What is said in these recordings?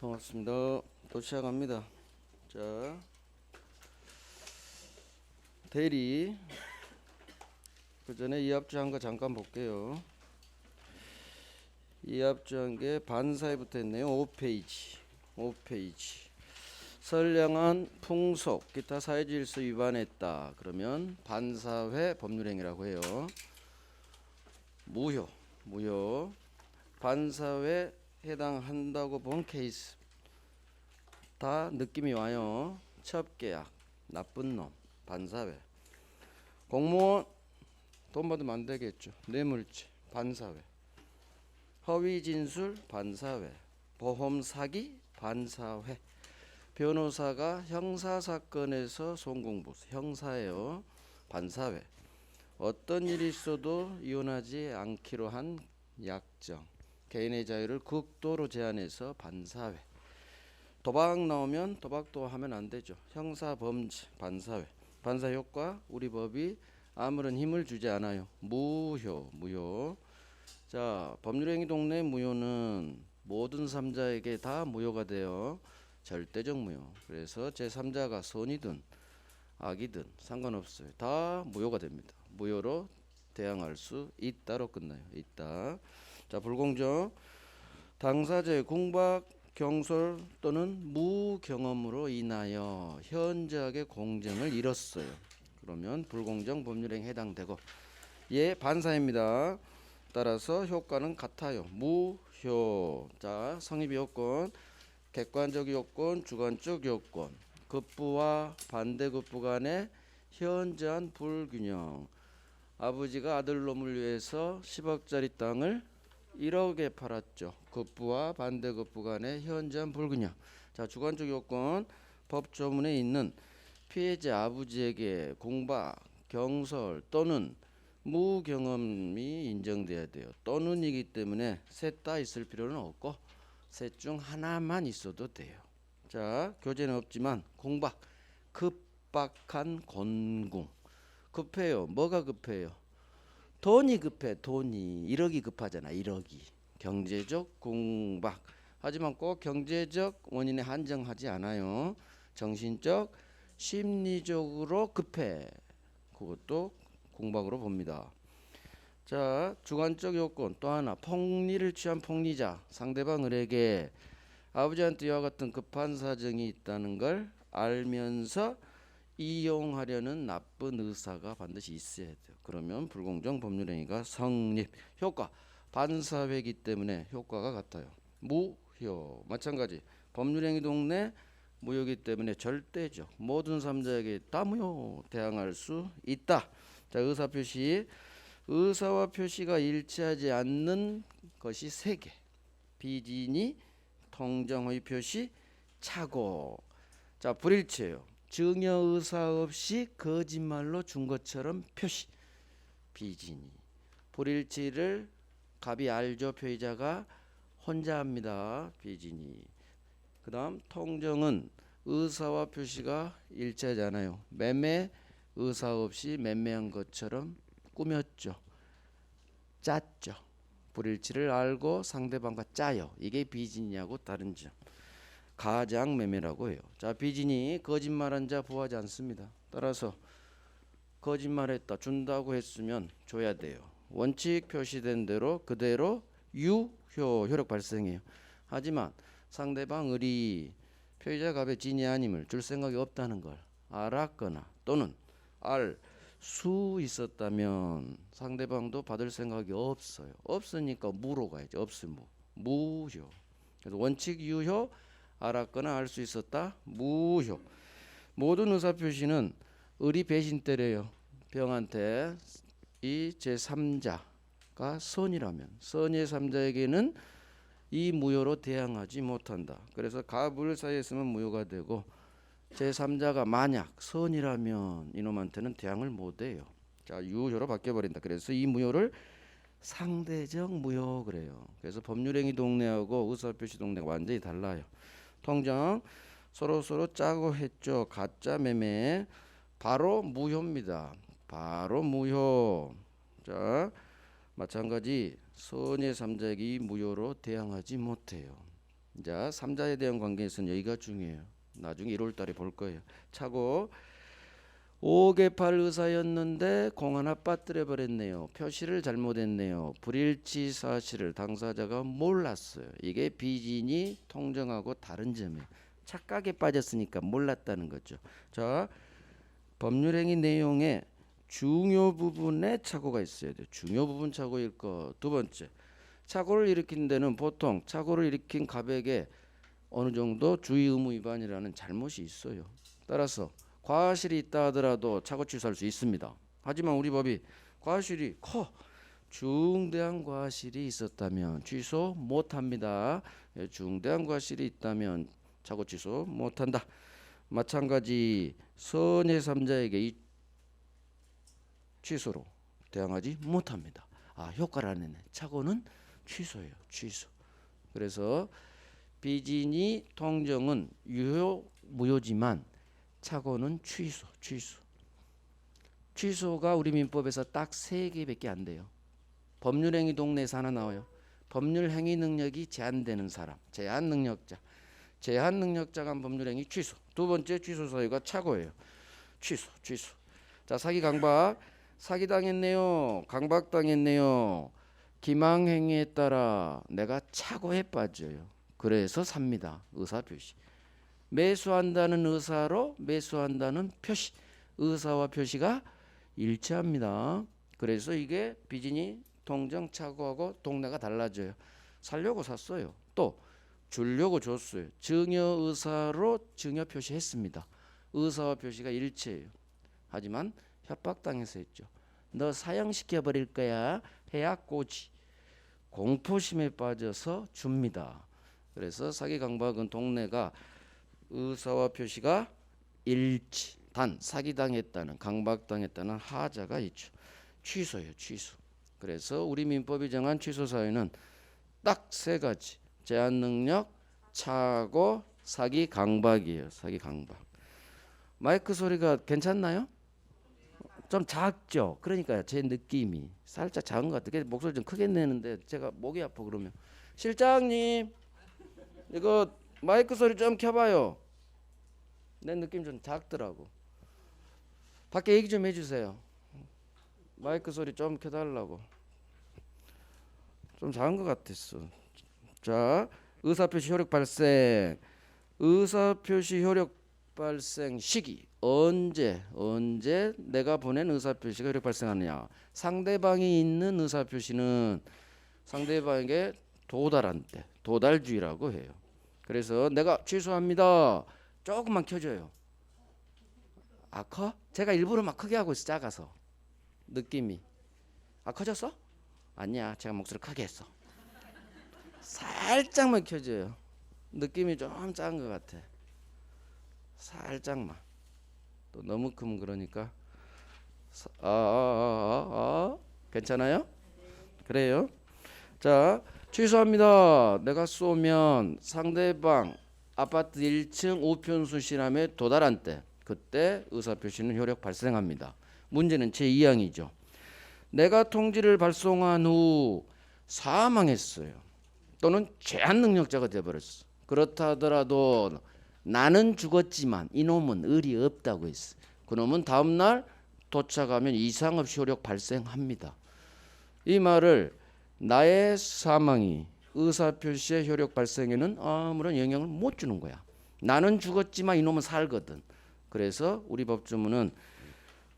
반갑습니다. 또 시작합니다. 자, 대리. 그 전에 이합주한 거 잠깐 볼게요. 이합주한 게 반사에 붙어 있네요. 5페이지. 5페이지. 선량한 풍속, 기타 사회질서 위반했다. 그러면 반사회 법률행위라고 해요. 무효. 반사회 해당한다고 본 케이스 다 느낌이 와요. 첩계약, 나쁜 놈, 반사회. 공무원 돈 받으면 안 되겠죠. 뇌물죄, 반사회. 허위 진술, 반사회. 보험 사기, 반사회. 변호사가 형사사건에서 송공부, 형사예요. 반사회. 어떤 일이 있어도 이혼하지 않기로 한 약정, 개인의 자유를 극도로 제한해서 반사회. 도박 나오면 도박도 하면 안 되죠. 형사범죄, 반사회. 반사효과, 우리 법이 아무런 힘을 주지 않아요. 무효. 자, 법률행위 동네 무효는 모든 3자에게 다 무효가 돼요. 절대적 무효. 그래서 제3자가 선이든 악이든 상관없어요. 다 무효가 됩니다. 무효로 대항할 수 있다로 끝나요. 있다. 자, 불공정. 당사자의 공박, 경솔 또는 무경험으로 인하여 현저하게 공정을 잃었어요. 그러면 불공정 법률행위에 해당되고, 예, 반사입니다. 따라서 효과는 같아요. 무효. 자, 성립 요건, 객관적 요건, 주관적 요건. 급부와 반대급부 간의 현저한 불균형. 아버지가 아들놈을 위해서 10억짜리 땅을 1억에 팔았죠. 급부와 반대급부 간의 현저한 불균형. 자, 주관적 요건, 법조문에 있는 피해자 아버지에게 공박, 경설 또는 무경험이 인정돼야 돼요. 또는이기 때문에 셋 다 있을 필요는 없고 셋 중 하나만 있어도 돼요. 자, 교재는 없지만 공박, 급박한 곤궁. 급해요. 뭐가 급해요? 돈이 급해. 돈이 1억이 급하잖아. 1억이. 경제적 공박. 하지만 꼭 경제적 원인에 한정하지 않아요. 정신적, 심리적으로 급해. 그것도 공박으로 봅니다. 자, 주관적 요건 또 하나. 폭리를 취한 폭리자, 상대방 을에게 아버지한테 이와 같은 급한 사정이 있다는 걸 알면서 이용하려는 나쁜 의사가 반드시 있어야 돼요. 그러면 불공정 법률행위가 성립. 효과, 반사회이기 때문에 효과가 같아요. 무효. 마찬가지. 법률행위 동네 무효이기 때문에 절대적. 모든 3자에게 다 무효. 대항할 수 있다. 자, 의사표시. 의사와 표시가 일치하지 않는 것이 3개. 비진이, 통정의 표시, 착오. 자, 불일치예요. 증여 의사 없이 거짓말로 준 것처럼 표시. 비진이. 불일치를 갑이 알죠. 표의자가 혼자 합니다. 비진이. 그 다음 통정은 의사와 표시가 일치하지 않아요. 매매 의사 없이 매매한 것처럼 꾸몄죠. 짰죠. 불일치를 알고 상대방과 짜요. 이게 비진이하고 다른 점. 가장 매매라고 해요. 자, 비진이 거짓말한 자 부하지 않습니다. 따라서 거짓말했다, 준다고 했으면 줘야 돼요. 원칙 표시된 대로 그대로 효력 발생해요. 하지만 상대방 을이 표의자 갑의 진이 아님을 줄 생각이 없다는 걸 알았거나 또는 알 수 있었다면 상대방도 받을 생각이 없어요. 없으니까 무로 가야죠. 없으면 무효. 그래서 원칙 유효, 알았거나 알 수 있었다, 무효. 모든 의사표시는 을이 배신 때려요. 병한테. 이 제3자가 선이라면 선의 3자에게는 이 무효로 대항하지 못한다. 그래서 갑을 사이에 쓰면 무효가 되고, 제3자가 만약 선이라면 이놈한테는 대항을 못해요. 자, 유효로 바뀌어버린다. 그래서 이 무효를 상대적 무효 그래요. 그래서 법률행위 동네하고 의사표시 동네가 완전히 달라요. 통정 서로 짜고 했죠. 가짜 매매 바로 무효입니다. 바로 무효. 자, 마찬가지 선의 3자에게 무효로 대항하지 못해요. 자, 3자에 대한 관계에서는 여기가 중요해요. 나중에 1월 달에 볼 거예요. 차고 5개팔 의사였는데 공 하나 빠뜨려 버렸네요. 표시를 잘못했네요. 불일치 사실을 당사자가 몰랐어요. 이게 비진이 통정하고 다른 점이에요. 착각에 빠졌으니까 몰랐다는 거죠. 자, 법률행위 내용에 중요 부분에 착오가 있어야 돼요. 중요 부분 착오일 거. 두 번째, 착오를 일으킨 데는 보통 착오를 일으킨 갑에게 어느 정도 주의 의무 위반이라는 잘못이 있어요. 따라서 과실이 있다 하더라도 착오 취소할 수 있습니다. 하지만 우리 법이 과실이 커 중대한 과실이 있었다면 취소 못합니다. 중대한 과실이 있다면 착오 취소 못한다. 마찬가지 선의 3자에게 이 취소로 대항하지 못합니다. 효과를 안 했네. 착오는 취소예요. 취소. 그래서 비진이 통정은 유효 무효지만 착오는 취소. 취소가 우리 민법에서 딱 3개밖에 안 돼요. 법률행위 동네에서 하나 나와요. 법률행위 능력이 제한되는 사람, 제한 능력자. 제한 능력자가 한 법률행위 취소. 두 번째 취소 사유가 착오예요. 취소. 자, 사기 강박. 사기 당했네요. 강박 당했네요. 기망행위에 따라 내가 착오에 빠져요. 그래서 삽니다. 의사표시. 매수한다는 의사로 매수한다는 표시. 의사와 표시가 일치합니다. 그래서 이게 비진이 통정 착오하고 동네가 달라져요. 살려고 샀어요. 또 주려고 줬어요. 증여 의사로 증여 표시했습니다. 의사와 표시가 일치해요. 하지만 협박당해서 했죠. 너 사형시켜 버릴 거야. 해야 꼬지. 공포심에 빠져서 줍니다. 그래서 사기 강박은 동네가 의사와 표시가 일치. 단 사기당했다는 강박당했다는 하자가 있죠. 취소예요. 취소. 그래서 우리 민법이 정한 취소 사유는 딱 3가지. 제한 능력, 착오, 사기 강박이에요. 사기 강박. 마이크 소리가 괜찮나요? 좀 작죠. 그러니까요. 제 느낌이 살짝 작은 것 같아요. 목소리 좀 크게 내는데 제가 목이 아파 그러면 실장님 이거 마이크 소리 좀 켜봐요. 내 느낌 좀 작더라고. 밖에 얘기 좀 해주세요. 마이크 소리 좀 켜달라고. 좀 작은 것 같았어. 자, 의사표시 효력 발생. 의사표시 효력 발생 시기. 언제 내가 보낸 의사표시가 효력 발생하느냐. 상대방이 있는 의사표시는 상대방에게 도달한 때. 도달주의라고 해요. 그래서 내가 취소합니다. 조금만 켜줘요. 커? 제가 일부러 막 크게 하고 있어. 작아서. 느낌이. 커졌어? 아니야. 제가 목소리 크게 했어. 살짝만 켜줘요. 느낌이 좀 작은 것 같아. 살짝만. 또 너무 크면 그러니까. 괜찮아요? 그래요? 자, 취소합니다. 내가 쏘면 상대방 아파트 1층 우편수 실함에 도달한 때 그때 의사표시는 효력 발생합니다. 문제는 제2항이죠. 내가 통지를 발송한 후 사망했어요. 또는 제한 능력자가 되어버렸어. 그렇다 하더라도 나는 죽었지만 이놈은 의리 없다고 했어. 그놈은 다음날 도착하면 이상 없이 효력 발생합니다. 이 말을 나의 사망이 의사표시의 효력 발생에는 아무런 영향을 못 주는 거야. 나는 죽었지만 이놈은 살거든. 그래서 우리 법조문은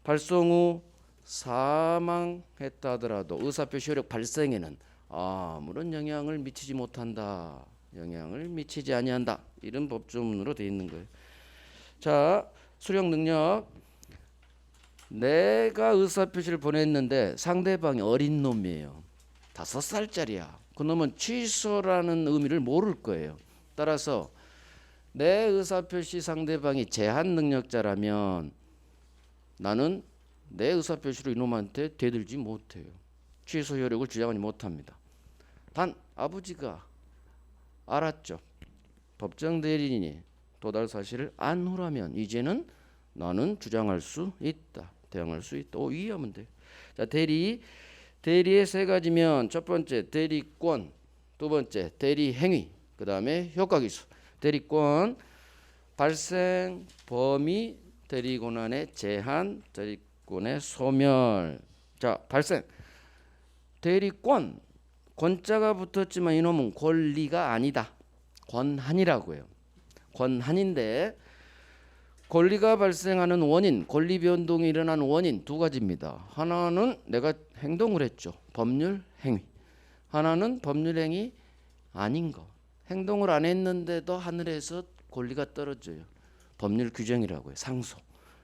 발송 후 사망했다 하더라도 의사표시 효력 발생에는 아무런 영향을 미치지 못한다. 영향을 미치지 아니한다. 이런 법조문으로 되어 있는 거예요. 자, 수령 능력. 내가 의사표시를 보냈는데 상대방이 어린 놈이에요. 5살짜리야. 그놈은 취소라는 의미를 모를 거예요. 따라서 내 의사표시 상대방이 제한 능력자라면 나는 내 의사표시로 이놈한테 대들지 못해요. 취소 효력을 주장하지 못합니다. 단 아버지가 알았죠. 법정 대리인이 도달 사실을 안 후라면 이제는 나는 주장할 수 있다. 대항할 수 있다. 이해하면 돼요. 자, 대리의 3가지면 첫 번째 대리권, 두 번째 대리행위, 그 다음에 효과기수, 대리권, 발생, 범위, 대리권한의 제한, 대리권의 소멸. 자, 발생. 대리권, 권자가 붙었지만 이놈은 권리가 아니다. 권한이라고 해요. 권한인데 권리가 발생하는 원인, 권리 변동이 일어나는 원인 두 가지입니다. 하나는 내가 행동을 했죠. 법률 행위. 하나는 법률 행위 아닌 거. 행동을 안 했는데도 하늘에서 권리가 떨어져요. 법률 규정이라고 해요. 상소.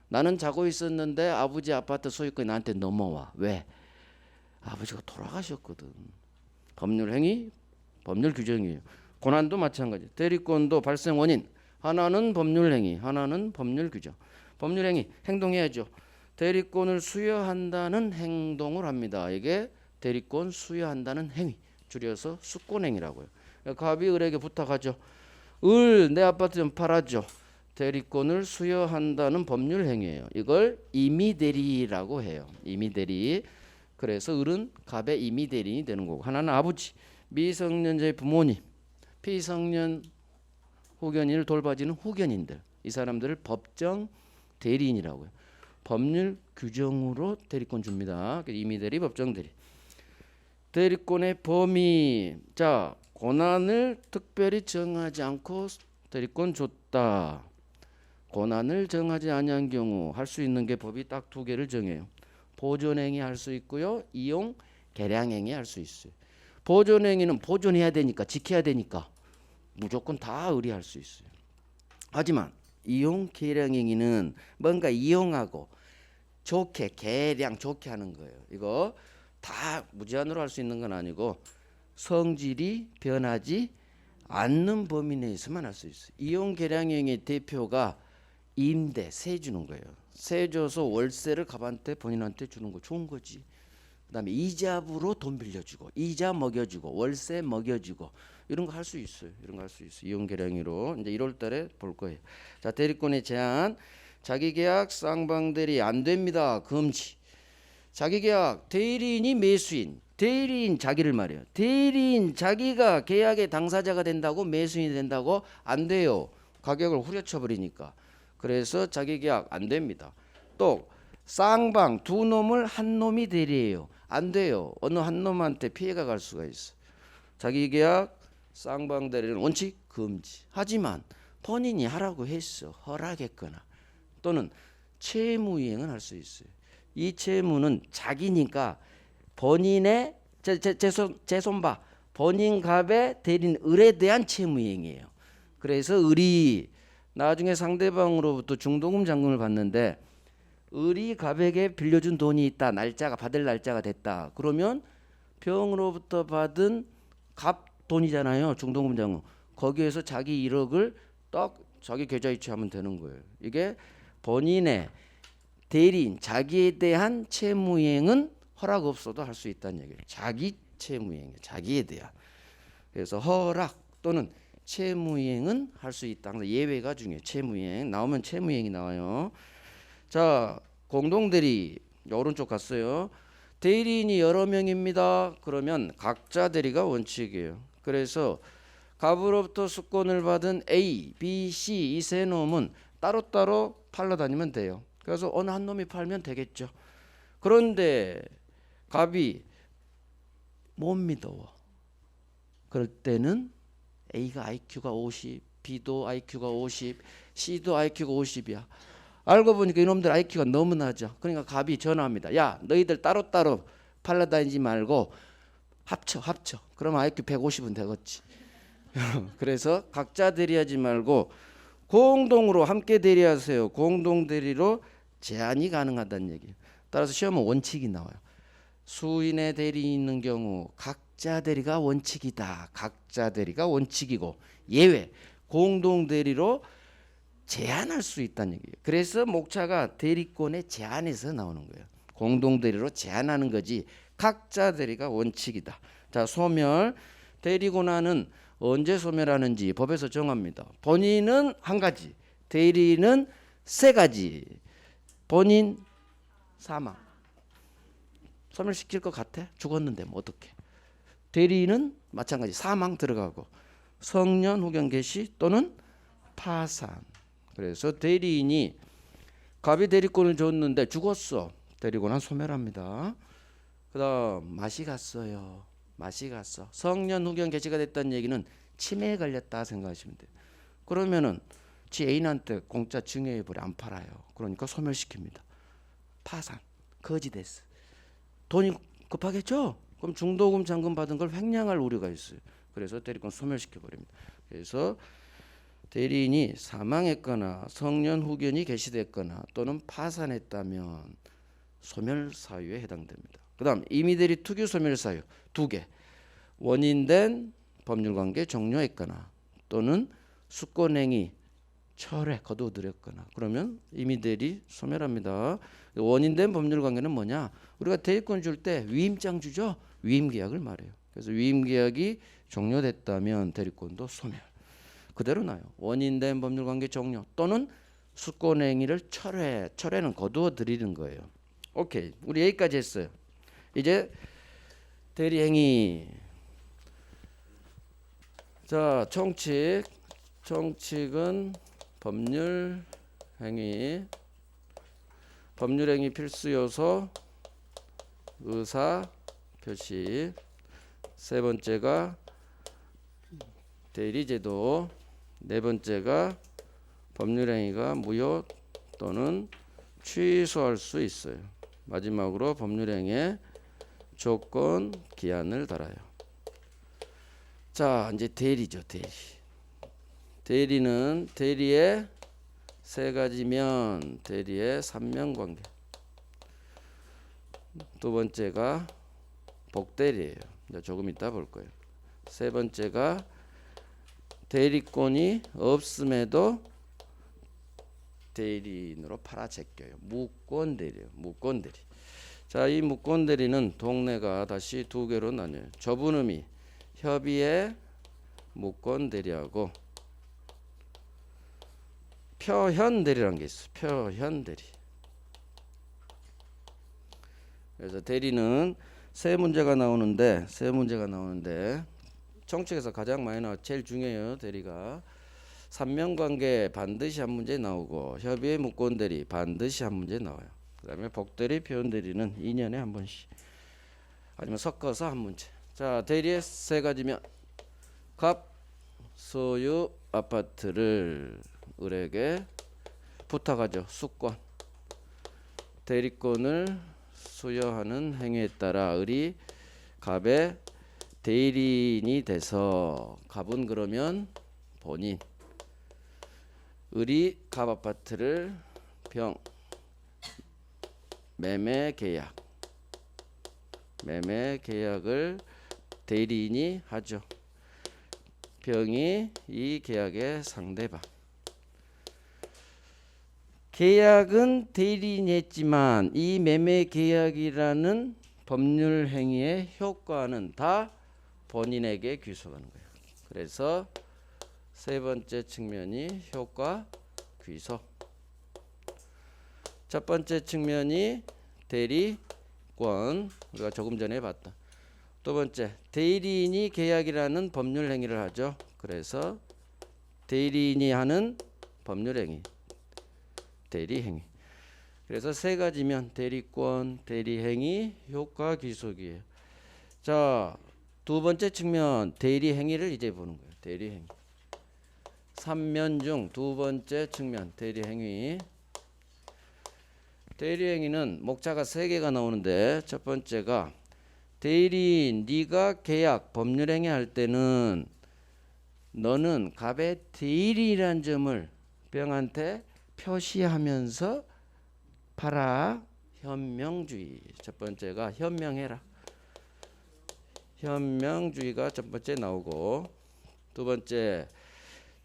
나는 자고 있었는데 아버지 아파트 소유권이 나한테 넘어와. 왜? 아버지가 돌아가셨거든. 법률 행위, 법률 규정이에요. 고난도 마찬가지. 대리권도 발생 원인. 하나는 법률 행위, 하나는 법률 규정. 법률 행위, 행동해야죠. 대리권을 수여한다는 행동을 합니다. 이게 대리권 수여한다는 행위. 줄여서 수권행위라고요. 갑이 을에게 부탁하죠. 을, 내 아파트 좀 팔아줘. 대리권을 수여한다는 법률 행위예요. 이걸 임의대리라고 해요. 임의대리. 그래서 을은 갑의 임의대리인이 되는 거고, 하나는 아버지, 미성년자의 부모님, 피성년 후견인을 돌봐주는 후견인들, 이 사람들을 법정 대리인이라고 해요. 법률 규정으로 대리권 줍니다. 임의대리, 법정대리. 대리권의 범위. 자, 권한을 특별히 정하지 않고 대리권 줬다. 권한을 정하지 아니한 경우 할 수 있는 게 법이 딱 두 개를 정해요. 보존행위 할 수 있고요. 이용 계량행위 할 수 있어요. 보존행위는 보존해야 되니까, 지켜야 되니까 무조건 다 의리할 수 있어요. 하지만 이용 계량행위는 뭔가 이용하고 좋게, 계량 좋게 하는 거예요. 이거 다 무제한으로 할 수 있는 건 아니고 성질이 변하지 않는 범위 내에서만 할 수 있어요. 이용 계량행위의 대표가 임대, 세 주는 거예요. 세 줘서 월세를 갑한테 본인한테 주는 거 좋은 거지. 그다음에 이자부로 돈 빌려주고, 이자 먹여주고, 월세 먹여주고, 이런 거 할 수 있어요. 이런 거 할 수 있어요. 이용 계량으로 이제 1월달에 볼 거예요. 자, 대리권의 제한. 자기계약 쌍방대리 안 됩니다. 금지. 자기계약 대리인이 매수인, 대리인 자기를 말해요. 대리인 자기가 계약의 당사자가 된다고, 매수인이 된다고 안 돼요. 가격을 후려쳐 버리니까. 그래서 자기계약 안 됩니다. 또 쌍방 두 놈을 한 놈이 대리해요. 안 돼요. 어느 한 놈한테 피해가 갈 수가 있어. 자기계약 쌍방 대리는 원칙 금지. 하지만 본인이 하라고 했어. 허락했거나 또는 채무이행은 할 수 있어요. 이 채무는 자기니까 본인의 제 손봐 본인 갑의 대리인 을에 대한 채무이행이에요. 그래서 을이 나중에 상대방으로부터 중도금 잔금을 받는데 을이 갑에게 빌려준 돈이 있다. 날짜가 받을 날짜가 됐다. 그러면 병으로부터 받은 갑 돈이잖아요. 중도금 잔금. 거기에서 자기 1억을 딱 자기 계좌 이체하면 되는 거예요. 이게 본인의 대리인 자기에 대한 채무이행은 허락 없어도 할 수 있다는 얘기예요. 자기 채무이행, 자기에 대한. 그래서 허락 또는 채무이행은 할 수 있다. 항상 예외가 중요해요. 채무이행 나오면 채무이행이 나와요. 자, 공동대리 오른쪽 갔어요. 대리인이 여러 명입니다. 그러면 각자 대리가 원칙이에요. 그래서 갑으로부터 수권을 받은 A, B, C 이 세 놈은 따로따로 팔러 다니면 돼요. 그래서 어느 한 놈이 팔면 되겠죠. 그런데 갑이 못 믿어. 그럴 때는 A가 IQ가 50, B도 IQ가 50, C도 IQ가 50이야. 알고 보니까 이놈들 IQ가 너무 낮아. 그러니까 갑이 전화합니다. 야, 너희들 따로따로 팔러 다니지 말고 합쳐. 그러면 IQ 150은 되겠지. 그래서 각자 대리하지 말고 공동으로 함께 대리하세요. 공동 대리로 제한이 가능하다는 얘기예요. 따라서 시험은 원칙이 나와요. 수인의 대리 있는 경우 각자 대리가 원칙이다. 각자 대리가 원칙이고 예외 공동 대리로 제한할 수 있다는 얘기예요. 그래서 목차가 대리권의 제한에서 나오는 거예요. 공동 대리로 제한하는 거지 각자 대리가 원칙이다. 자, 소멸. 대리권한은 언제 소멸하는지 법에서 정합니다. 본인은 한 가지, 대리는 세 가지. 본인 사망. 소멸시킬 것 같아? 죽었는데 뭐 어떡해. 대리는 마찬가지 사망 들어가고 성년 후견 개시 또는 파산. 그래서 대리인이 갑이 대리권을 줬는데 죽었어. 대리권은 소멸합니다. 그다음 맛이 갔어요. 맛이 갔어. 성년 후견 개시가 됐다는 얘기는 치매에 걸렸다 생각하시면 돼요. 그러면은 지 애인한테 공짜 증여해버려 안 팔아요. 그러니까 소멸시킵니다. 파산. 거지됐어. 돈이 급하겠죠? 그럼 중도금 잔금 받은 걸 횡령할 우려가 있어요. 그래서 대리권 소멸시켜버립니다. 그래서 대리인이 사망했거나 성년 후견이 개시됐거나 또는 파산했다면 소멸 사유에 해당됩니다. 그 다음 임의대리 특유 소멸 사유 2개. 원인된 법률관계 종료했거나 또는 수권행위 철회 거두어들였거나 그러면 임의대리 소멸합니다. 원인된 법률관계는 뭐냐? 우리가 대리권 줄 때 위임장 주죠. 위임계약을 말해요. 그래서 위임계약이 종료됐다면 대리권도 소멸. 그대로 나요. 원인된 법률관계 종료 또는 수권행위를 철회는 거두어들이는 거예요. 오케이, 우리 여기까지 했어요. 이제 대리행위. 자, 총칙은 법률행위 필수 요소 의사 표시. 세 번째가 대리제도. 네 번째가 법률행위가 무효 또는 취소할 수 있어요. 마지막으로 법률행위의 조건 기한을 달아요. 자, 이제 대리죠. 대리는 대리의 세 가지면 대리의 삼면관계. 두 번째가 복대리예요. 이제 조금 이따 볼 거예요. 세 번째가 대리권이 없음에도 대리인으로 팔아제껴요. 무권대리예요. 무권대리. 자, 이 무권대리는 동네가 다시 2개로 나뉘어요. 좁은 의미 협의의 무권대리하고 표현대리라는 게 있어요. 표현대리. 그래서 대리는 세 문제가 나오는데 총칙에서 가장 많이 나와 제일 중요해요. 대리가 삼면관계 반드시 한 문제 나오고 협의의 무권대리 반드시 한 문제 나와요. 그 다음에 복대리, 표현대리는 2년에 한 번씩 아니면 섞어서 한 문제. 자, 대리의 세 가지면 갑 소유 아파트를 을에게 부탁하죠. 수권. 대리권을 수여하는 행위에 따라 을이 갑의 대리인이 돼서 갑은 그러면 본인. 을이 갑 아파트를 매매 계약을 대리인이 하죠. 병이 이 계약의 상대방. 계약은 대리인이 했지만 이 매매 계약이라는 법률 행위의 효과는 다 본인에게 귀속하는 거예요. 그래서 세 번째 측면이 효과 귀속. 첫 번째 측면이 대리권. 우리가 조금 전에 봤다. 두 번째, 대리인이 계약이라는 법률 행위를 하죠. 그래서 대리인이 하는 법률 행위. 대리행위. 그래서 세 가지면 대리권, 대리행위, 효과 귀속이에요. 자, 두 번째 측면 대리행위를 이제 보는 거예요. 대리행위. 3면 중 두 번째 측면 대리행위. 대리행위는 목차가 3개가 나오는데 첫 번째가 대리인 네가 계약 법률행위 할 때는 너는 갑의 대리라는 점을 병한테 표시하면서 팔아. 현명주의. 첫 번째가 현명해라. 현명주의가 첫 번째 나오고, 두 번째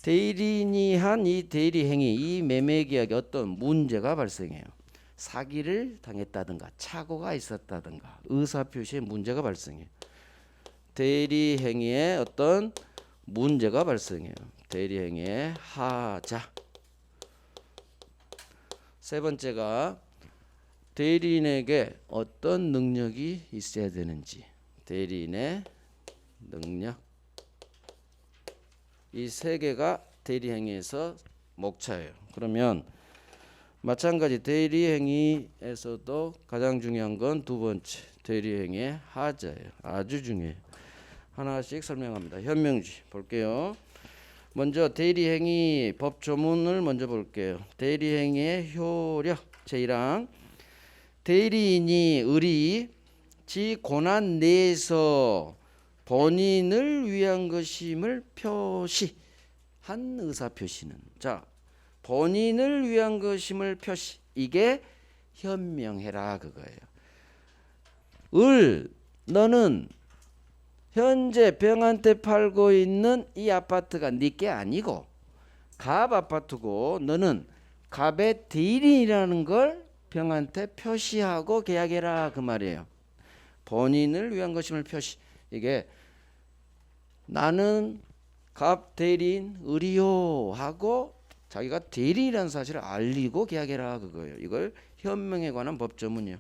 대리인이 한 이 대리행위, 이 매매계약에 어떤 문제가 발생해요. 사기를 당했다든가 착오가 있었다든가 의사표시에 문제가 발생해요. 대리행위에 어떤 문제가 발생해요. 대리행위의 하자. 세 번째가 대리인에게 어떤 능력이 있어야 되는지. 대리인의 능력. 이 세 개가 대리행위에서 목차예요. 그러면 마찬가지 대리행위에서도 가장 중요한 건 두 번째 대리행위의 하자예요. 아주 중요해요. 하나씩 설명합니다. 현명주의 볼게요. 먼저 대리행위 법조문을 먼저 볼게요. 대리행위의 효력 제1항 대리인이 을이 지 고난 내에서 본인을 위한 것임을 표시한 의사표시는 자 본인을 위한 것임을 표시 이게 현명해라 그거예요. 을 너는 현재 병한테 팔고 있는 이 아파트가 네게 아니고 갑 아파트고 너는 갑의 대리인이라는 걸 병한테 표시하고 계약해라 그 말이에요. 본인을 위한 것임을 표시 이게 나는 갑 대리인 을이요 하고 자기가 대리인이라는 사실을 알리고 계약해라 그거예요. 이걸 현명에 관한 법조문이에요.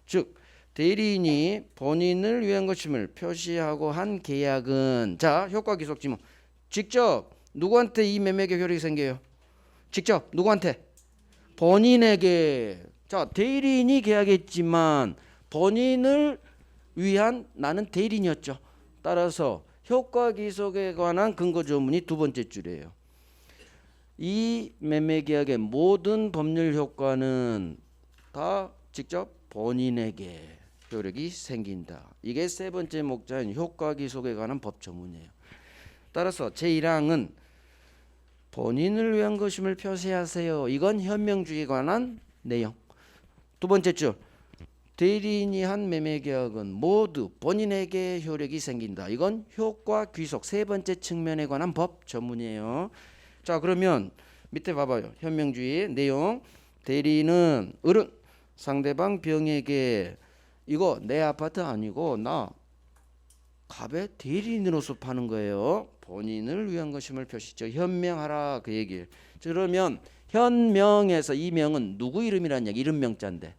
즉 대리인이 본인을 위한 것임을 표시하고 한 계약은 자 효과 기속 지문 직접 누구한테 이 매매계 효력이 생겨요? 직접 누구한테? 본인에게. 자 대리인이 계약했지만 본인을 위한 나는 대리인이었죠. 따라서 효과 기속에 관한 근거 조문이 두 번째 줄이에요. 이 매매 계약의 모든 법률 효과는 다 직접 본인에게 효력이 생긴다. 이게 세 번째 목자인 효과 기속에 관한 법조문이에요. 따라서 제1항은 본인을 위한 것임을 표시하세요. 이건 현명주의에 관한 내용. 두 번째 줄 대리인이 한 매매 계약은 모두 본인에게 효력이 생긴다. 이건 효과 귀속 세 번째 측면에 관한 법 전문이에요. 자 그러면 밑에 봐봐요. 현명주의 내용 대리인은 을은 상대방 병에게 이거 내 아파트 아니고 나 갑의 대리인으로서 파는 거예요. 본인을 위한 것임을 표시죠. 현명하라 그 얘기예요. 그러면 현명에서 이 명은 누구 이름이라는 얘기? 이름명자인데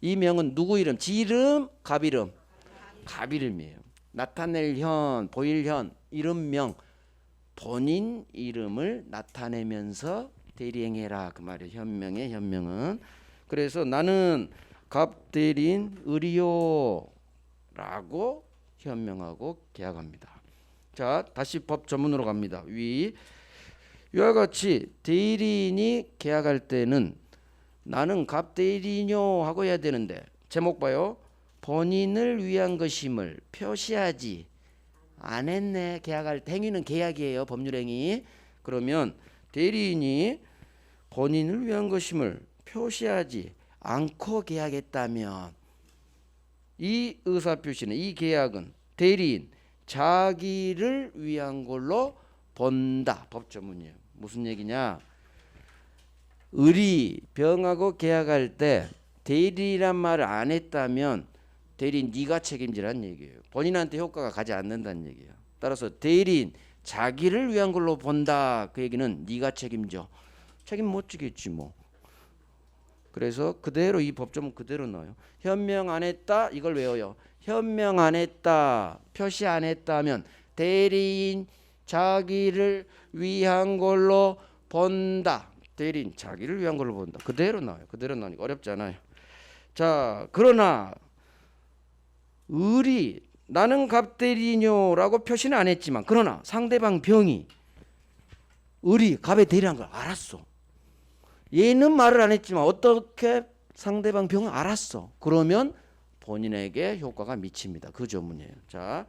이 명은 누구 이름? 지 이름, 갑 이름? 갑 이름이에요. 나타낼 현, 보일 현, 이름명 본인 이름을 나타내면서 대리행해라 그 말이에요. 현명의 현명은. 그래서 나는 갑 대리인 을이요 라고 현명하고 계약합니다. 자 다시 법 전문으로 갑니다. 위와 같이 대리인이 계약할 때는 나는 갑 대리인요 하고 해야 되는데 제목 봐요. 본인을 위한 것임을 표시하지 안 했네. 계약할 때 행위는 계약이에요. 법률행위. 그러면 대리인이 본인을 위한 것임을 표시하지 않고 계약했다면 이 의사표시는 이 계약은 대리인 자기를 위한 걸로 본다. 법조문이에요. 무슨 얘기냐? 을이 병하고 계약할 때 대리란 말을 안 했다면 대리인 네가 책임지라는 얘기예요. 본인한테 효과가 가지 않는다는 얘기예요. 따라서 대리인 자기를 위한 걸로 본다. 그 얘기는 네가 책임져. 책임 못 지겠지 뭐. 그래서 그대로 이 법조문 그대로 넣어요. 현명 안 했다 이걸 외워요. 현명 안 했다 표시 안 했다면 대리인 자기를 위한 걸로 본다. 대리인 자기를 위한 걸로 본다. 그대로 나와요. 그대로 나오니까 어렵지 않아요. 자 그러나 을이 나는 갑 대리인요라고 표시는 안 했지만 그러나 상대방 병이 을이 갑의 대리한 걸 알았어. 얘는 말을 안 했지만 어떻게 상대방 병을 알았어. 그러면 본인에게 효과가 미칩니다. 그 조문이에요. 자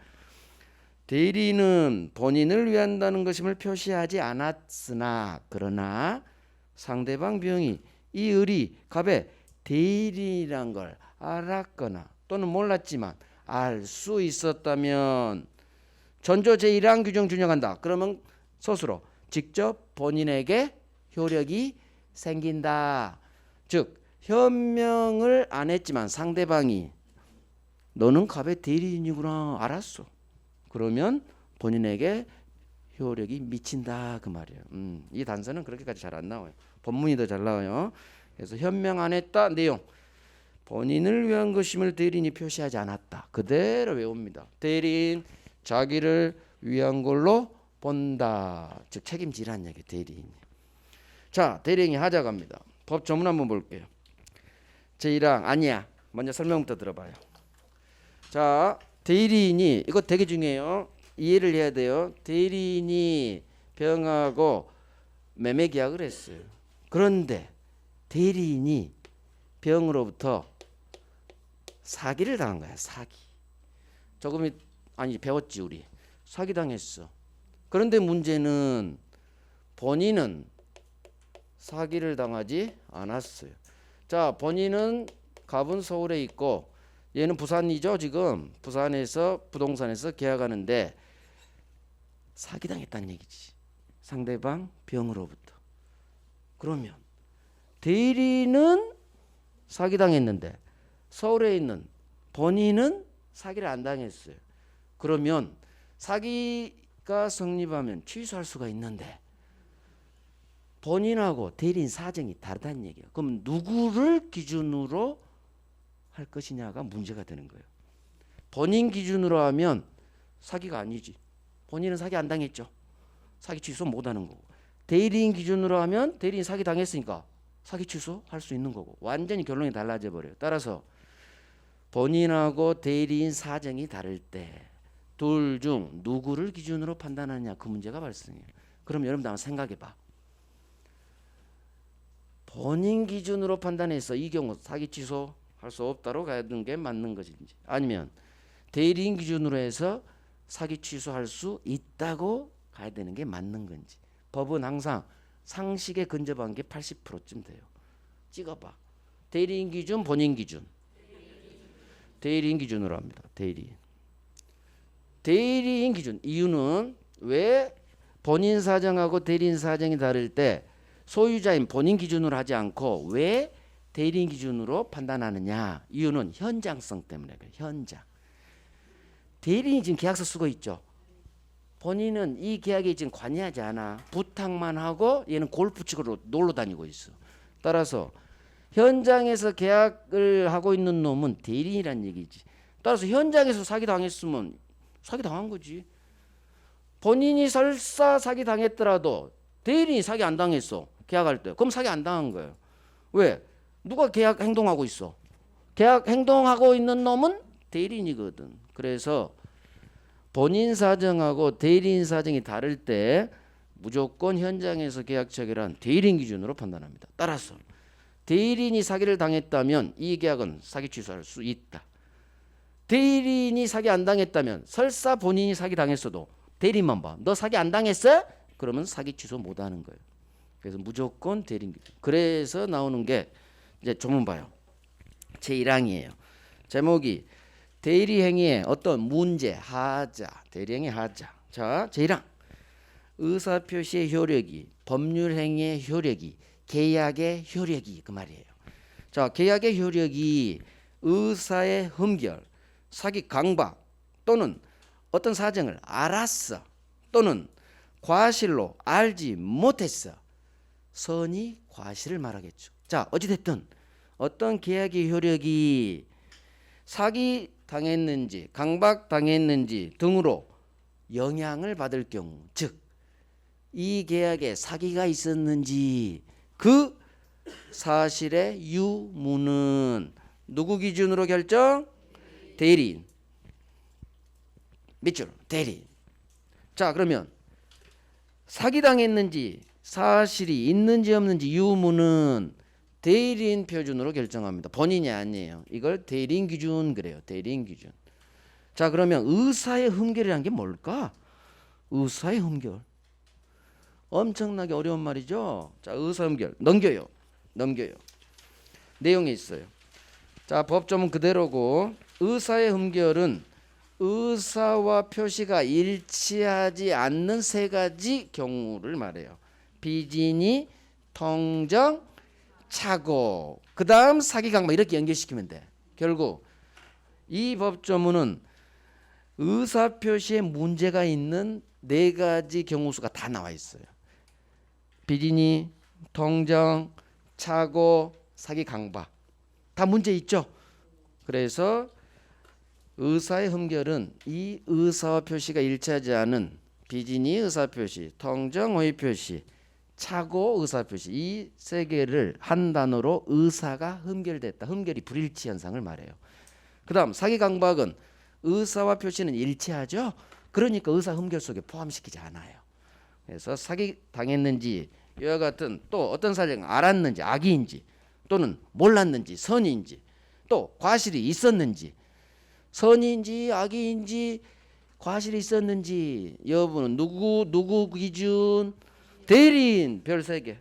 대리인은 본인을 위한다는 것임을 표시하지 않았으나 그러나 상대방 병이 이 을이 갑의 대리인이란 걸 알았거나 또는 몰랐지만 알 수 있었다면 전조 제1항 규정 준용한다. 그러면 스스로 직접 본인에게 효력이 생긴다. 즉 현명을 안 했지만 상대방이 너는 갑의 대리인이구나 알았어. 그러면 본인에게 효력이 미친다 그 말이에요. 이 단서는 그렇게까지 잘 안 나와요. 본문이 더 잘 나와요. 그래서 현명 안 했다 내용 본인을 위한 것임을 대리인이 표시하지 않았다. 그대로 외웁니다. 대리인 자기를 위한 걸로 본다. 즉 책임지라는 얘기 대리인이. 자, 대리인이 하자갑니다. 법 조문 한번 볼게요. 제1항 아니야. 먼저 설명부터 들어봐요. 자, 대리인이 이거 되게 중요해요. 이해를 해야 돼요. 대리인이 병하고 매매 계약을 했어요. 그런데 대리인이 병으로부터 사기를 당한 거야. 사기. 조금 아니 배웠지 우리. 사기 당했어. 그런데 문제는 본인은 사기를 당하지 않았어요. 자, 본인은 갑은 서울에 있고 얘는 부산이죠. 지금 부산에서 부동산에서 계약하는데 사기당했다는 얘기지. 상대방 병으로부터. 그러면 대리는 사기당했는데 서울에 있는 본인은 사기를 안 당했어요. 그러면 사기가 성립하면 취소할 수가 있는데 본인하고 대리인 사정이 다르다는 얘기예요. 그럼 누구를 기준으로 할 것이냐가 문제가 되는 거예요. 본인 기준으로 하면 사기가 아니지. 본인은 사기 안 당했죠. 사기 취소 못 하는 거고. 대리인 기준으로 하면 대리인 사기 당했으니까 사기 취소 할 수 있는 거고. 완전히 결론이 달라져 버려요. 따라서 본인하고 대리인 사정이 다를 때 둘 중 누구를 기준으로 판단하느냐 그 문제가 발생해요. 그럼 여러분들 한번 생각해 봐. 본인 기준으로 판단해서 이 경우 사기 취소 할 수 없다로 가는 게 맞는 것인지 아니면 대리인 기준으로 해서 사기 취소할 수 있다고 가야 되는 게 맞는 건지. 법은 항상 상식에 근접한 게 80%쯤 돼요. 찍어봐. 대리인 기준, 본인 기준. 대리인 기준으로 합니다. 대리인 기준. 이유는 왜 본인 사정하고 대리인 사정이 다를 때 소유자인 본인 기준으로 하지 않고 왜 대리인 기준으로 판단하느냐. 이유는 현장성 때문에 그래요. 현장. 대리인이 지금 계약서 쓰고 있죠. 본인은 이 계약에 지금 관여하지 않아. 부탁만 하고 얘는 골프 치고 놀러 다니고 있어. 따라서 현장에서 계약을 하고 있는 놈은 대리인이란 얘기지. 따라서 현장에서 사기 당했으면 사기 당한 거지. 본인이 설사 사기 당했더라도 대리인이 사기 안 당했어. 계약할 때. 그럼 사기 안 당한 거예요. 왜? 누가 계약 행동하고 있어? 계약 행동하고 있는 놈은 대리인이거든. 그래서 본인 사정하고 대리인 사정이 다를 때 무조건 현장에서 계약 체결한 대리인 기준으로 판단합니다. 따라서 대리인이 사기를 당했다면 이 계약은 사기 취소할 수 있다. 대리인이 사기 안 당했다면 설사 본인이 사기 당했어도 대리인만 봐. 너 사기 안 당했어? 그러면 사기 취소 못 하는 거예요. 그래서 무조건 대리인 기준. 그래서 나오는 게 이제 조문 봐요. 제1항이에요. 제목이 대리행위의 어떤 문제, 하자. 대리행위 하자. 자, 제1항. 의사표시의 효력이, 법률행위의 효력이, 계약의 효력이 그 말이에요. 자, 계약의 효력이 의사의 흠결, 사기 강박 또는 어떤 사정을 알았어 또는 과실로 알지 못했어. 선의 과실을 말하겠죠. 자, 어찌됐든 어떤 계약의 효력이 사기 당했는지 강박 당했는지 등으로 영향을 받을 경우, 즉 이 계약에 사기가 있었는지 그 사실의 유무는 누구 기준으로 결정? 대리인. 밑줄 대리인. 자, 그러면 사기 당했는지 사실이 있는지 없는지 유무는 대리인 표준으로 결정합니다. 본인이 아니에요. 이걸 대리인 기준 그래요. 대리인 기준. 자, 그러면 의사의 흠결이란 게 뭘까? 의사의 흠결. 엄청나게 어려운 말이죠. 자, 의사 흠결. 넘겨요. 내용이 있어요. 자, 법조문 그대로고 의사의 흠결은 의사와 표시가 일치하지 않는 세 가지 경우를 말해요. 비진이, 통정, 착오, 그 다음 사기 강박 이렇게 연결시키면 돼. 결국 이 법조문은 의사표시에 문제가 있는 네 가지 경우수가 다 나와 있어요. 비진이, 통정, 착오, 사기 강박 다 문제 있죠. 그래서 의사의 흠결은 이 의사와 표시가 일치하지 않은 비진이 의사표시, 통정 호의표시, 착오 의사표시 이 세 개를 한 단어로 의사가 흠결됐다. 흠결이 불일치 현상을 말해요. 그 다음 사기 강박은 의사와 표시는 일치하죠. 그러니까 의사 흠결 속에 포함시키지 않아요. 그래서 사기 당했는지 이와 같은 또 어떤 사실을 알았는지 악의인지 또는 몰랐는지 선의인지 또 과실이 있었는지 선의인지 악의인지 과실이 있었는지 여부는 누구 기준 대리인 별 3개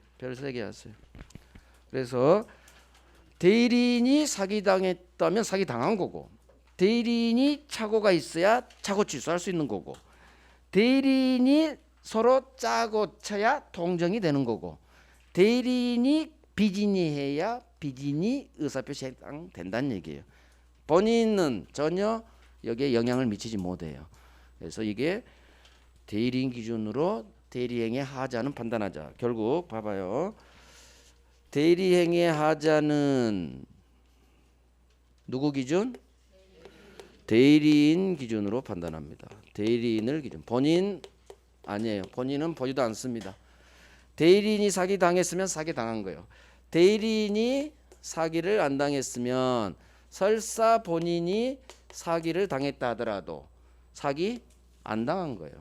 하세요. 그래서 대리인이 사기당했다면 사기당한 거고 대리인이 착오가 있어야 착오 취소할 수 있는 거고 대리인이 서로 짜고 쳐야 통정이 되는 거고 대리인이 비진이 해야 비진이 의사표시 해당된다는 얘기예요. 본인은 전혀 여기에 영향을 미치지 못해요. 그래서 이게 대리인 기준으로 대리행위의 하자는 판단하자. 결국 봐봐요. 대리행위의 하자는 누구 기준? 대리인 기준으로 판단합니다. 대리인을 기준. 본인 아니에요. 본인은 보지도 않습니다. 대리인이 사기 당했으면 사기 당한 거예요. 대리인이 사기를 안 당했으면 설사 본인이 사기를 당했다 하더라도 사기 안 당한 거예요.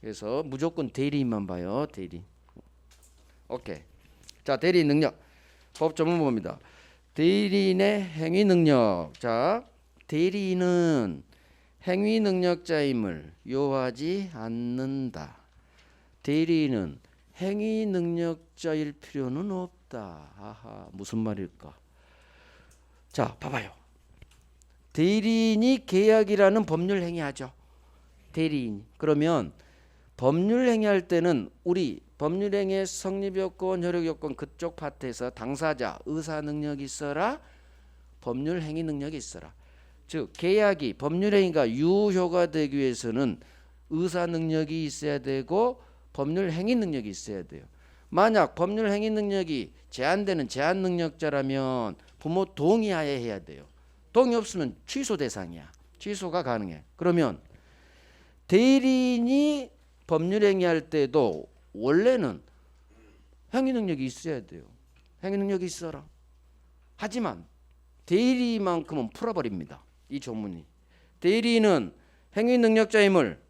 그래서 무조건 대리인만 봐요. 대리. 오케이. 자, 대리인 능력. 법 전문법입니다. 대리인의 행위 능력. 자, 대리인은 행위 능력자임을 요하지 않는다. 대리인은 행위 능력자일 필요는 없다. 아하, 무슨 말일까? 자, 봐봐요. 대리인이 계약이라는 법률 행위하죠. 대리인. 그러면 법률 행위할 때는 우리 법률 행위의 성립 요건, 효력 요건 그쪽 파트에서 당사자 의사 능력이 있어라, 법률 행위 능력이 있어라. 즉 계약이 법률 행위가 유효가 되기 위해서는 의사 능력이 있어야 되고 법률 행위 능력이 있어야 돼요. 만약 법률 행위 능력이 제한되는 제한 능력자라면 부모 동의하에 해야 돼요. 동의 없으면 취소 대상이야. 취소가 가능해. 그러면 대리인이 법률 행위할 때도 원래는 행위 능력이 있어야 돼요. 행위 능력이 있어라. 하지만 대리만큼은 풀어버립니다. 이 조문이. 대리인은 행위 능력자임을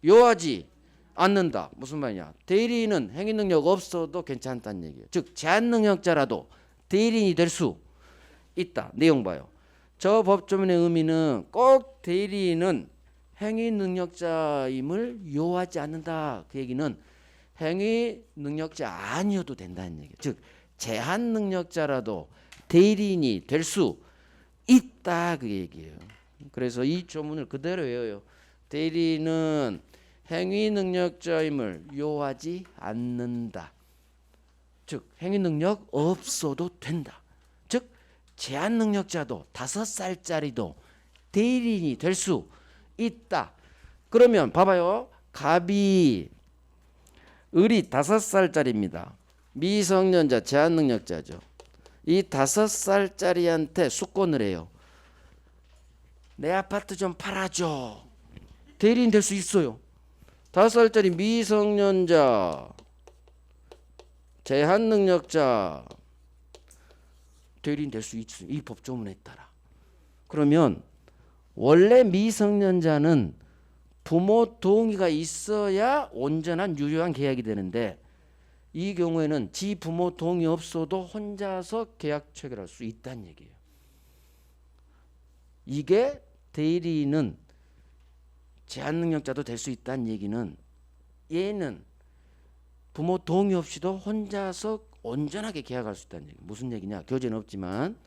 요하지 않는다. 무슨 말이냐? 대리인은 행위 능력 없어도 괜찮다는 얘기예요. 즉 제한 능력자라도 대리인이 될 수 있다. 내용 봐요. 저 법조문의 의미는 꼭 대리인은 행위 능력자임을 요하지 않는다. 그 얘기는 행위 능력자 아니어도 된다는 얘기예요. 즉 제한 능력자라도 대리인이 될 수 있다. 그 얘기예요. 그래서 이 조문을 그대로 외워요. 대리인은 행위 능력자임을 요하지 않는다. 즉 행위 능력 없어도 된다. 즉 제한 능력자도 5살짜리도 대리인이 될 수 있다. 그러면 봐봐요. 갑이 을이 5살짜리입니다. 미성년자 제한 능력자죠. 이 5살짜리한테 숙권을 해요. 내 아파트 좀 팔아줘. 대리인 될 수 있어요. 5살짜리 미성년자 제한 능력자 대리인 될 수 있어요. 이 법조문에 따라. 그러면 원래 미성년자는 부모 동의가 있어야 온전한 유효한 계약이 되는데 이 경우에는 지 부모 동의 없어도 혼자서 계약 체결할 수 있다는 얘기예요. 이게 대리인은 제한 능력자도 될 수 있다는 얘기는 얘는 부모 동의 없이도 혼자서 온전하게 계약할 수 있다는 얘기. 무슨 얘기냐? 교재는 없지만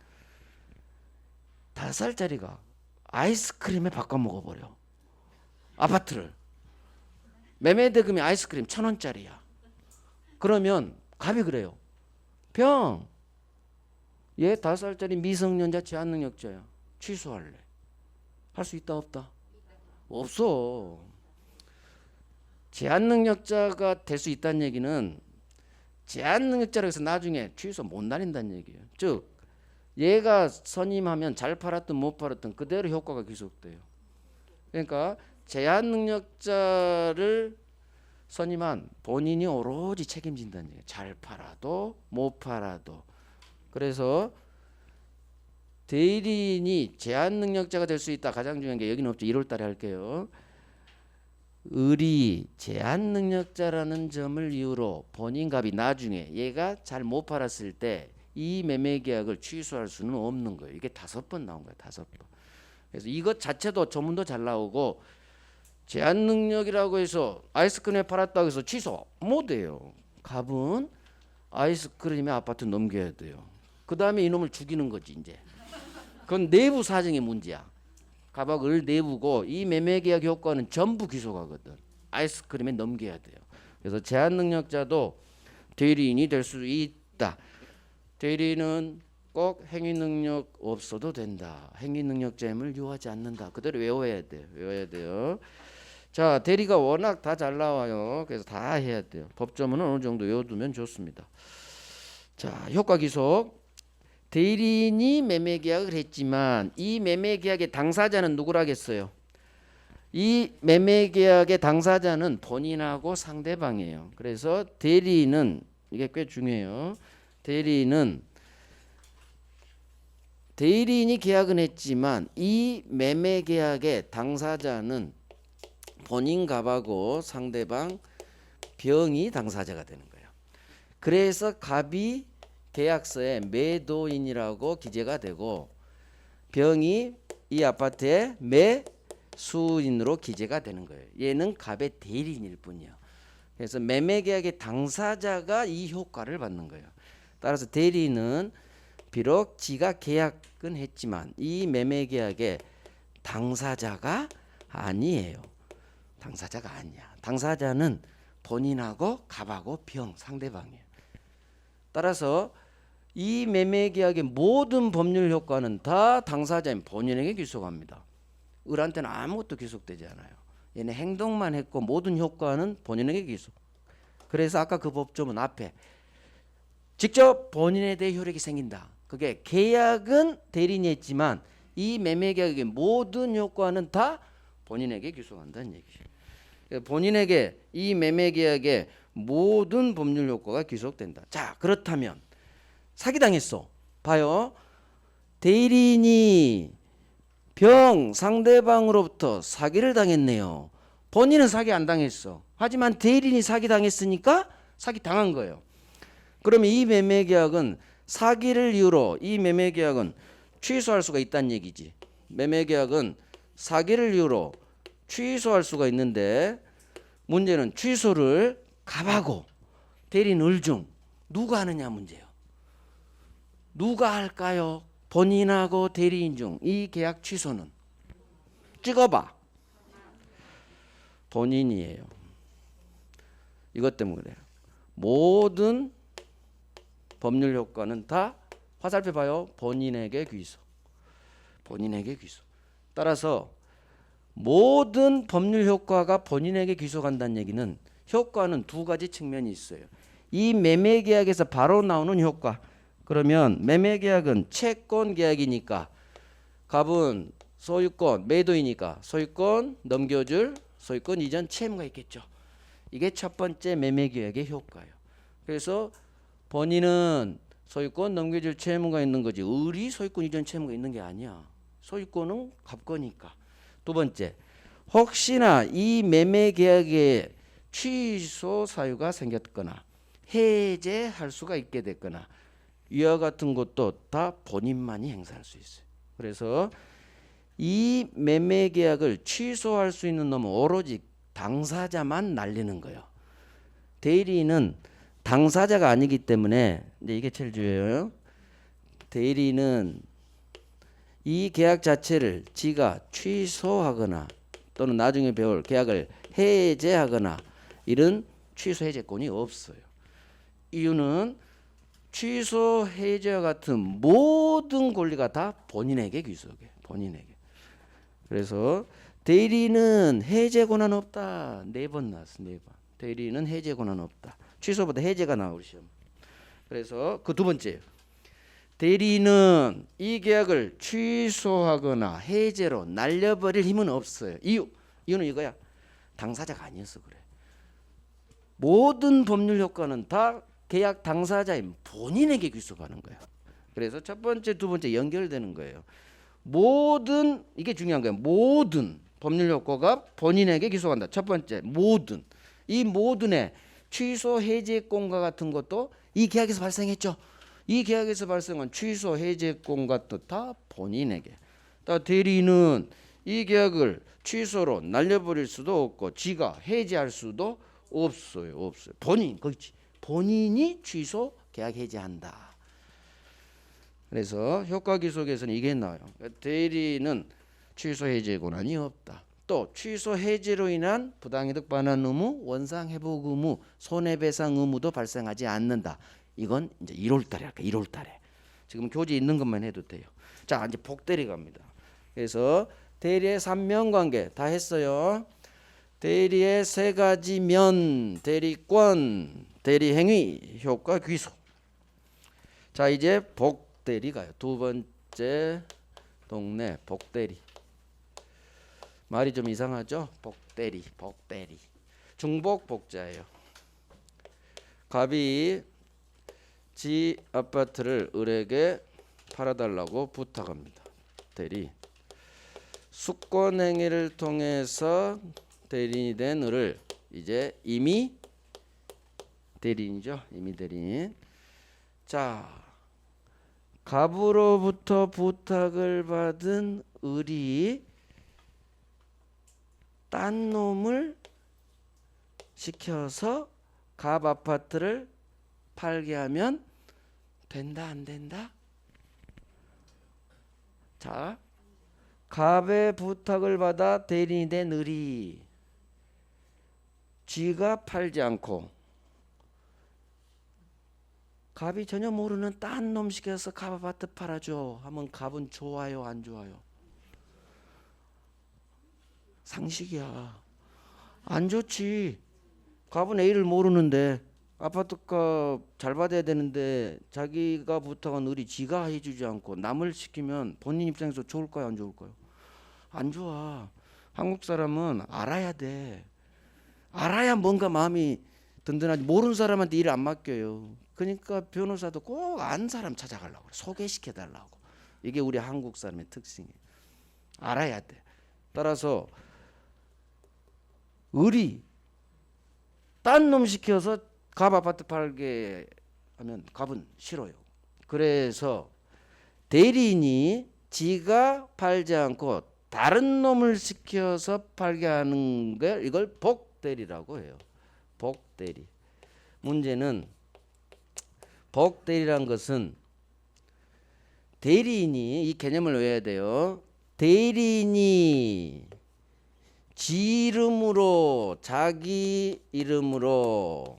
5살짜리가 아이스크림에 바꿔 먹어버려. 아파트를. 매매 대금이 아이스크림 1,000원짜리야. 그러면 갑이 그래요. 병. 얘 5살짜리 미성년자 제한 능력자야. 취소할래. 할 수 있다 없다? 없어. 제한 능력자가 될 수 있다는 얘기는 제한 능력자라고 해서 나중에 취소 못 날린다는 얘기예요. 즉 얘가 선임하면 잘 팔았든 못 팔았든 그대로 효과가 계속돼요. 그러니까 제한 능력자를 선임한 본인이 오로지 책임진다는 얘기예요. 잘 팔아도 못 팔아도. 그래서 대리인이 제한 능력자가 될 수 있다. 가장 중요한 게 여기는 없죠. 1월 달에 할게요. 을이 제한 능력자라는 점을 이유로 본인 값이 나중에 얘가 잘 못 팔았을 때 이 매매 계약을 취소할 수는 없는 거예요. 이게 5번 나온 거예요. 5번. 그래서 이것 자체도 조문도 잘 나오고 제한 능력이라고 해서 아이스크림 팔았다고 해서 취소 못해요. 갑은 아이스크림에 아파트 넘겨야 돼요. 그 다음에 이놈을 죽이는 거지 이제. 그건 내부 사정의 문제야. 갑하고 을 내부고 이 매매계약 효과는 전부 기소가거든. 아이스크림에 넘겨야 돼요. 그래서 제한 능력자도 대리인이 될 수 있다. 대리인은 꼭 행위 능력 없어도 된다. 행위 능력자임을 요하지 않는다. 그대로 외워야 돼요. 외워야 돼요. 자, 대리가 워낙 다 잘 나와요. 그래서 다 해야 돼요. 법조문은 어느 정도 외워두면 좋습니다. 자, 효과 기소. 대리인이 매매 계약을 했지만 이 매매 계약의 당사자는 누구라겠어요? 이 매매 계약의 당사자는 본인하고 상대방이에요. 그래서 대리인은 이게 꽤 중요해요. 대리인이 계약은 했지만 이 매매 계약의 당사자는 본인 갑하고 상대방 병이 당사자가 되는 거예요. 그래서 갑이 계약서에 매도인이라고 기재가 되고 병이 이 아파트의 매수인으로 기재가 되는 거예요. 얘는 갑의 대리인일 뿐이에요. 그래서 매매계약의 당사자가 이 효과를 받는 거예요. 따라서 대리인은 비록 지가 계약은 했지만 이 매매계약의 당사자가 아니에요. 당사자가 아니야. 당사자는 본인하고 갑하고 병 상대방이에요. 따라서 이 매매계약의 모든 법률 효과는 다 당사자인 본인에게 귀속합니다. 을한테는 아무것도 귀속되지 않아요. 얘는 행동만 했고 모든 효과는 본인에게 귀속. 그래서 아까 그 법조문 앞에 직접 본인에 대해 효력이 생긴다. 그게 계약은 대리인이 했지만 이 매매계약의 모든 효과는 다 본인에게 귀속한다는 얘기죠. 본인에게 이 매매계약의 모든 법률 효과가 귀속된다. 자, 그렇다면 사기당했어. 봐요. 대리인이 병 상대방으로부터 사기를 당했네요. 본인은 사기 안 당했어. 하지만 대리인이 사기 당했으니까 사기 당한 거예요. 그러면 이 매매계약은 사기를 이유로 이 매매계약은 취소할 수가 있다는 얘기지. 매매계약은 사기를 이유로 취소할 수가 있는데 문제는 취소를 갑하고 대리인 을 중 누가 하느냐 문제예요. 누가 할까요? 본인하고 대리인 중 이 계약 취소는 찍어봐. 본인이에요. 이것 때문에 그래요. 모든 법률 효과는 다 화살표 봐요. 본인에게 귀속. 본인에게 귀속. 따라서 모든 법률 효과가 본인에게 귀속한다는 얘기는 효과는 두 가지 측면이 있어요. 이 매매계약에서 바로 나오는 효과. 그러면 매매계약은 채권 계약이니까 갑은 소유권, 매도이니까 소유권 넘겨줄 소유권 이전 채무가 있겠죠. 이게 첫 번째 매매계약의 효과예요. 그래서 본인은 소유권 넘겨줄 채무가 있는 거지 을이 소유권 이전 채무가 있는 게 아니야. 소유권은 갑 거니까. 두 번째, 혹시나 이 매매계약에 취소 사유가 생겼거나 해제할 수가 있게 됐거나 이와 같은 것도 다 본인만이 행사할 수 있어요. 그래서 이 매매계약을 취소할 수 있는 놈은 오로지 당사자만 날리는 거예요. 대리인은 당사자가 아니기 때문에 이게 제일 중요해요. 대리인은 이 계약 자체를 지가 취소하거나 또는 나중에 배울 계약을 해제하거나 이런 취소 해제권이 없어요. 이유는 취소 해제와 같은 모든 권리가 다 본인에게 귀속해. 본인에게. 그래서 대리인은 해제 권한 없다. 4번 나왔어. 4번. 대리인은 해제 권한 없다. 취소보다 해제가 나올 시험. 그래서 그 두 번째예요. 대리인은 이 계약을 취소하거나 해제로 날려버릴 힘은 없어요. 이유는 이거야. 당사자가 아니어서 그래. 모든 법률 효과는 다 계약 당사자인 본인에게 귀속하는 거예요. 그래서 첫 번째, 두 번째 연결되는 거예요. 모든, 이게 중요한 거예요. 모든 법률 효과가 본인에게 귀속한다. 첫 번째, 모든. 이 모든의 취소 해제권과 같은 것도 이 계약에서 발생했죠. 이 계약에서 발생한 취소 해제권 같은 다 본인에게. 대리인은 이 계약을 취소로 날려버릴 수도 없고 지가 해지할 수도 없어요. 그렇지. 본인이 취소 계약 해지한다. 그래서 효과 귀속에서는 이게 나와요. 대리인은 취소 해제 권한이 없다. 또 취소 해제로 인한 부당이득 반환 의무, 원상 회복 의무, 손해배상 의무도 발생하지 않는다. 이건 이제 1월 달에 할까? 1월 달에. 지금 교재 있는 것만 해도 돼요. 자, 이제 복대리 갑니다. 그래서 대리의 3면 관계 다 했어요. 대리의 3가지 면, 대리권, 대리행위, 효과 귀속. 자, 이제 복대리 가요. 두 번째 동네 복대리. 말이 좀 이상하죠? 복대리. 중복 복자예요. 갑이 지 아파트를 을에게 팔아달라고 부탁합니다. 대리. 수권행위를 통해서 대리인이 된 을을 이제 이미 대리인이죠. 이미 대리인. 자, 갑으로부터 부탁을 받은 을이 딴 놈을 시켜서 갑 아파트를 팔게 하면 된다, 안 된다? 자, 갑의 부탁을 받아 대리인이 된 을이 쥐가 팔지 않고 갑이 전혀 모르는 딴 놈 시켜서 갑 아파트 팔아줘 하면 갑은 좋아요, 안 좋아요? 상식이야. 안 좋지. 갑은 A를 모르는데 아파트값 잘 받아야 되는데 자기가 부탁한 을이 지가 해주지 않고 남을 시키면 본인 입장에서 좋을까요, 안 좋을까요? 안 좋아. 한국 사람은 알아야 돼. 알아야 뭔가 마음이 든든하지. 모르는 사람한테 일을 안 맡겨요. 그러니까 변호사도 꼭 아는 사람 찾아가려고 그래. 소개시켜달라고. 이게 우리 한국 사람의 특징이에요. 알아야 돼. 따라서 을이 딴 놈 시켜서 갑 아파트 팔게 하면 갑은 싫어요. 그래서 대리인이 지가 팔지 않고 다른 놈을 시켜서 팔게 하는 걸 이걸 복대리라고 해요. 복대리. 문제는 복대리란 것은 대리인이 이 개념을 외워야 돼요. 대리인이 지 이름으로 자기 이름으로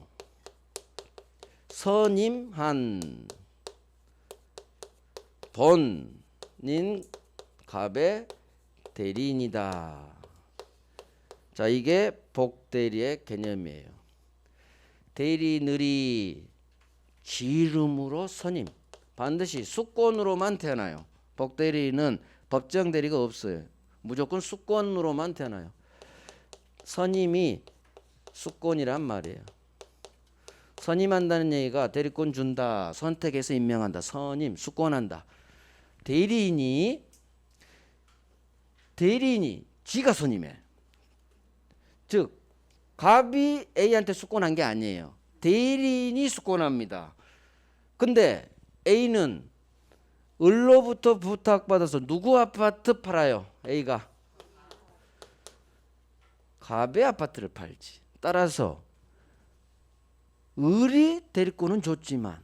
선임한 본인 갑의 대리인이다. 자, 이게 복대리의 개념이에요. 대리인이 지 이름으로 선임. 반드시 수권으로만 태어나요. 복대리는 법정 대리가 없어요. 무조건 수권으로만 태어나요. 선임이 수권이란 말이에요. 선임한다는 얘기가 대리권 준다, 선택해서 임명한다, 선임, 수권한다. 대리인이 지가 선임해. 즉 갑이 A한테 수권한 게 아니에요. 대리인이 수권합니다. 근데 A는 을로부터 부탁받아서 누구 아파트 팔아요? A가 갑의 아파트를 팔지. 따라서 을이 대리권은 줬지만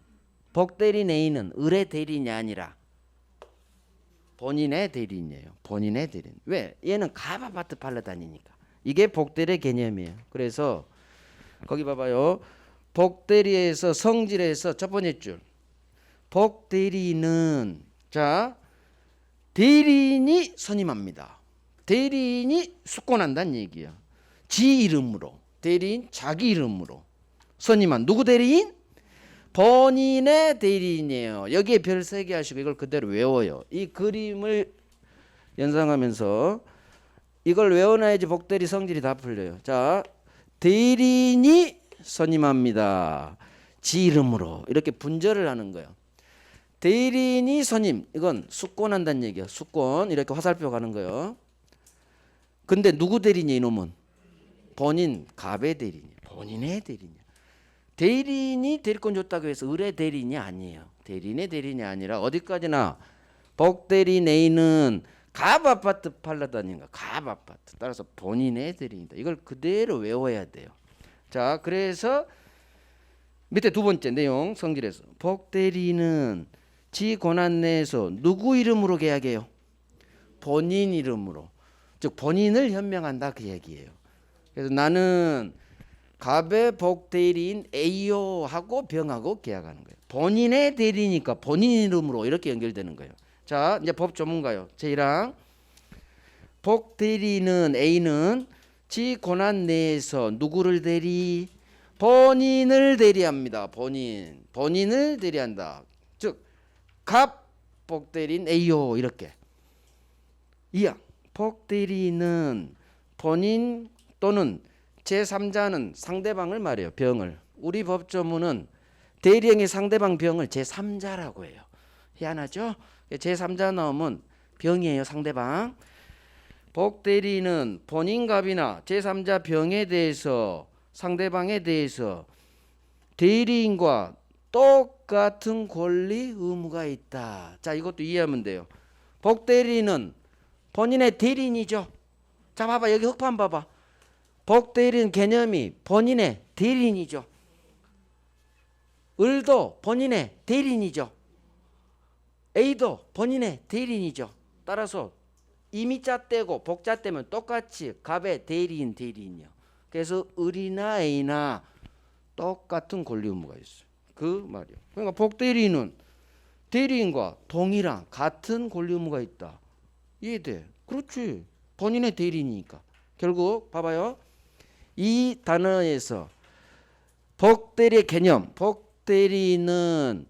복대리인 A는 을의 대리인이 아니라 본인의 대리인이에요. 본인의 대리인. 왜? 얘는 갑 아파트 팔러 다니니까. 이게 복대리의 개념이에요. 그래서 거기 봐봐요. 복대리에서 성질에서 첫 번째 줄. 복대리인은 자 대리인이 선임합니다. 대리인이 수권한다는 얘기야. 지 이름으로 대리인 자기 이름으로 선임한 누구 대리인? 본인의 대리인이에요. 여기에 별 3개 하시고 이걸 그대로 외워요. 이 그림을 연상하면서 이걸 외워놔야지 복대리 성질이 다 풀려요. 자, 대리인이 선임합니다. 지 이름으로 이렇게 분절을 하는 거예요. 대리인이 선임, 이건 숙권한다는 얘기야. 숙권 이렇게 화살표 가는 거예요. 근데 누구 대리냐 이놈은? 본인 갑의 대리인, 본인의 대리인. 대리인이 대리권 줬다고 해서 의뢰 대리인이 아니에요. 대리인의 대리인이 아니라 어디까지나 복대리인 A는 갑 아파트 팔려다니는 갑 아파트. 따라서 본인의 대리인이다. 이걸 그대로 외워야 돼요. 자, 그래서 밑에 두 번째 내용 성질에서 복대리인은 지 권한 내에서 누구 이름으로 계약해요? 본인 이름으로. 즉 본인을 현명한다 그 얘기예요. 그래서 나는 갑의 복대리인 A요 하고 병하고 계약하는 거예요. 본인의 대리니까 본인 이름으로 이렇게 연결되는 거예요. 자, 이제 법 전문가요. 제1항 복대리인은 A는 지 권한 내에서 누구를 대리? 본인을 대리합니다. 본인을 대리한다. 즉 갑 복대리인 A요 이렇게. 2항 복대리인은 본인 또는 제3자는 상대방을 말해요. 병을. 우리 법조문은 대리행의 상대방 병을 제3자라고 해요. 희한하죠? 제3자 나오면 병이에요. 상대방. 복대리인은 본인 갑이나 제3자 병에 대해서 상대방에 대해서 대리인과 똑같은 권리 의무가 있다. 자, 이것도 이해하면 돼요. 복대리인은 본인의 대리인이죠. 자, 봐봐. 여기 흑판 봐봐. 복대리인 개념이 본인의 대리인이죠. 을도 본인의 대리인이죠. A도 본인의 대리인이죠. 따라서 임의자 떼고 복자 떼면 똑같이 갑의 대리인이요. 그래서 을이나 A나 똑같은 권리 의무가 있어요. 그 말이요. 그러니까 복대리인은 대리인과 동일한 같은 권리 의무가 있다. 이해돼? 그렇지. 본인의 대리인이니까. 결국 봐봐요. 이 단어에서 복대리의 개념, 복대리는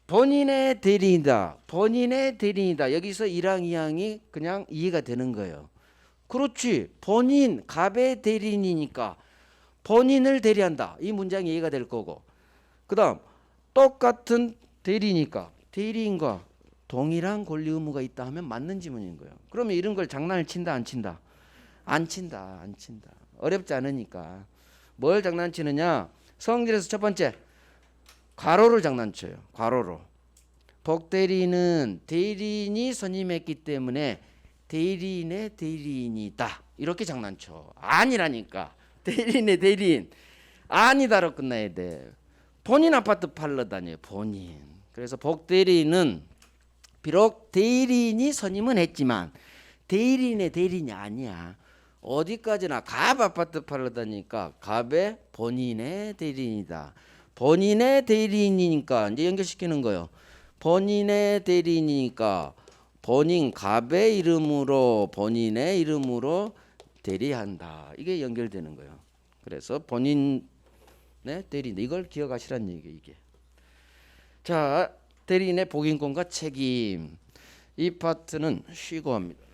본인의 대리인이다. 본인의 대리인이다. 여기서 1항, 2항이 그냥 이해가 되는 거예요. 그렇지. 본인, 갑의 대리인이니까 본인을 대리한다. 이 문장이 이해가 될 거고. 그 다음 똑같은 대리니까 대리인과 동일한 권리 의무가 있다 하면 맞는 지문인 거예요. 그러면 이런 걸 장난을 친다 안 친다? 안 친다. 안 친다. 어렵지 않으니까. 뭘 장난치느냐? 성질에서 첫 번째 괄호를 장난쳐요. 괄호로. 복대리인은 대리인이 선임했기 때문에 대리인의 대리인이다. 이렇게 장난쳐. 아니라니까. 대리인의 대리인. 아니다로 끝나야 돼. 본인 아파트 팔러 다녀요. 본인. 그래서 복대리인은 비록 대리인이 선임은 했지만 대리인의 대리인이 아니야. 어디까지나 갑 아파트 팔러 다니니까 갑의 본인의 대리인이다. 본인의 대리인이니까 이제 연결시키는 거예요. 본인의 대리인이니까 본인 갑의 이름으로 본인의 이름으로 대리한다. 이게 연결되는 거예요. 그래서 본인의 대리인 이걸 기억하시라는 얘기예요. 이게. 자, 대리인의 복인권과 책임 이 파트는 쉬고 합니다.